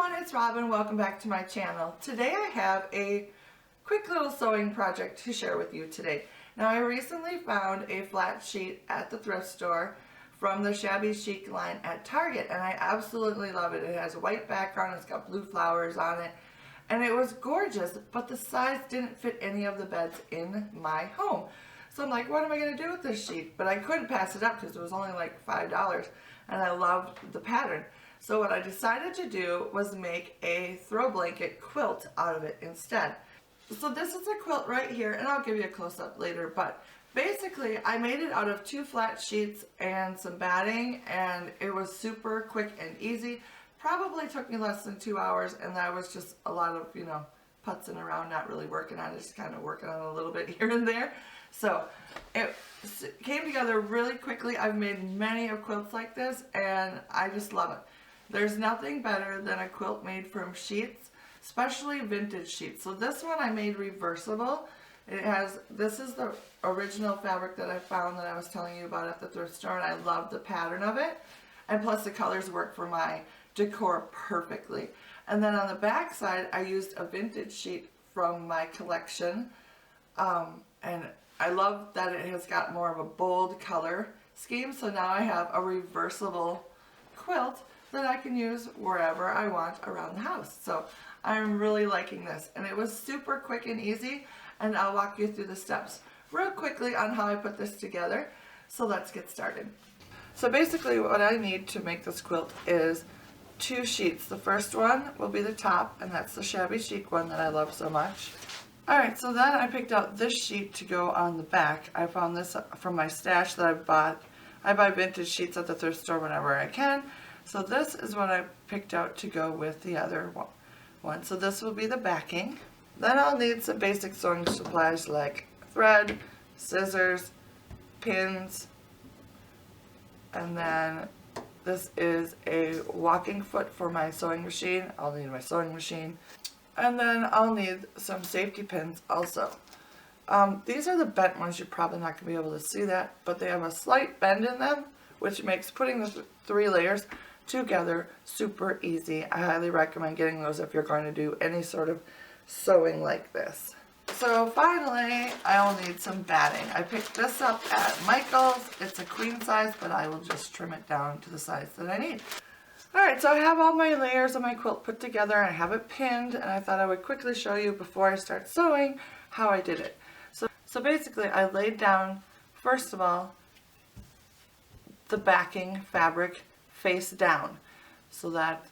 everyone, it's Robin. Welcome back to my channel. Today I have a quick little sewing project to share with you today. Now I recently found a flat sheet at the thrift store from the Shabby Chic line at Target, and I absolutely love it. It has a white background, it's got blue flowers on it, and it was gorgeous, but the size didn't fit any of the beds in my home. So I'm like, what am I going to do with this sheet? But I couldn't pass it up because it was only like $5, and I loved the pattern. So what I decided to do was make a throw blanket quilt out of it instead. So this is a quilt right here, and I'll give you a close-up later, but basically I made it out of 2 flat sheets and some batting, and it was super quick and easy. Probably took me less than 2 hours, and that was just a lot of, putzing around, not really working on it, just kind of working on it a little bit here and there. So it came together really quickly. I've made many of quilts like this, and I just love it. There's nothing better than a quilt made from sheets, especially vintage sheets. So this one I made reversible. This is the original fabric that I found that I was telling you about at the thrift store, and I love the pattern of it. And plus the colors work for my decor perfectly. And then on the back side, I used a vintage sheet from my collection. And I love that it has got more of a bold color scheme. So now I have a reversible quilt that I can use wherever I want around the house. So I'm really liking this, and it was super quick and easy, and I'll walk you through the steps real quickly on how I put this together. So let's get started. So basically what I need to make this quilt is 2 sheets. The first one will be the top, and that's the Shabby Chic one that I love so much. Alright, so then I picked out this sheet to go on the back. I found this from my stash that I've bought. I buy vintage sheets at the thrift store whenever I can. So this is what I picked out to go with the other one. So this will be the backing. Then I'll need some basic sewing supplies like thread, scissors, pins, and then this is a walking foot for my sewing machine. I'll need my sewing machine. And then I'll need some safety pins also. These are the bent ones. You're probably not going to be able to see that, but they have a slight bend in them, which makes putting the 3 layers together super easy. I highly recommend getting those if you're going to do any sort of sewing like this. So finally, I'll need some batting. I picked this up at Michael's. It's a queen size, but I will just trim it down to the size that I need. Alright, so I have all my layers of my quilt put together, and I have it pinned, and I thought I would quickly show you before I start sewing how I did it. So basically I laid down, first of all, the backing fabric face down so that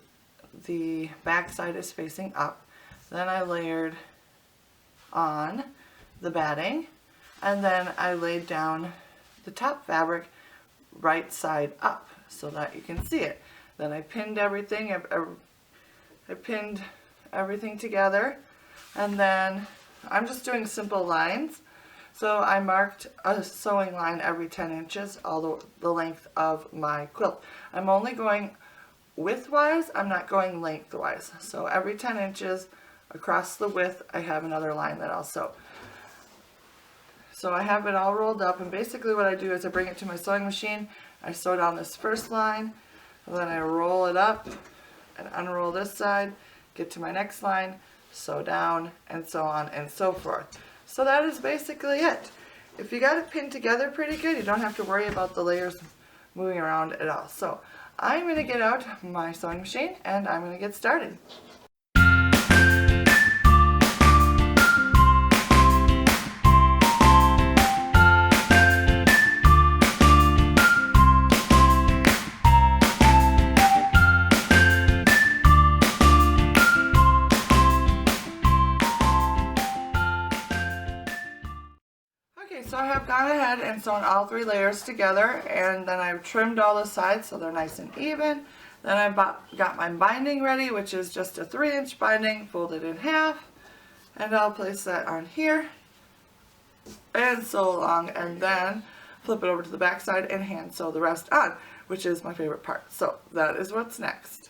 the back side is facing up. Then I layered on the batting, and then I laid down the top fabric right side up so that you can see it. Then I pinned everything. I pinned everything together, and then I'm just doing simple lines. So I marked a sewing line every 10 inches, all the length of my quilt. I'm only going widthwise, I'm not going lengthwise. So every 10 inches across the width, I have another line that I'll sew. So I have it all rolled up, and basically what I do is I bring it to my sewing machine, I sew down this first line, and then I roll it up and unroll this side, get to my next line, sew down, and so on and so forth. So that is basically it. If you got it pinned together pretty good, you don't have to worry about the layers moving around at all. So I'm going to get out my sewing machine, and I'm going to get started. So I have gone ahead and sewn all 3 layers together, and then I've trimmed all the sides so they're nice and even. Then I got my binding ready, which is just a 3-inch binding folded in half, and I'll place that on here and sew along, and then flip it over to the back side and hand sew the rest on, which is my favorite part. So that is what's next.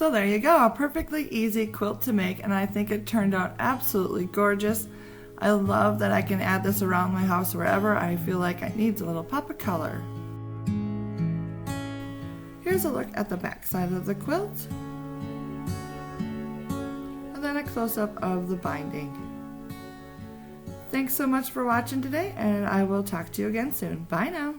So there you go, a perfectly easy quilt to make, and I think it turned out absolutely gorgeous. I love that I can add this around my house wherever I feel like it needs a little pop of color. Here's a look at the back side of the quilt, and then a close-up of the binding. Thanks so much for watching today, and I will talk to you again soon. Bye now.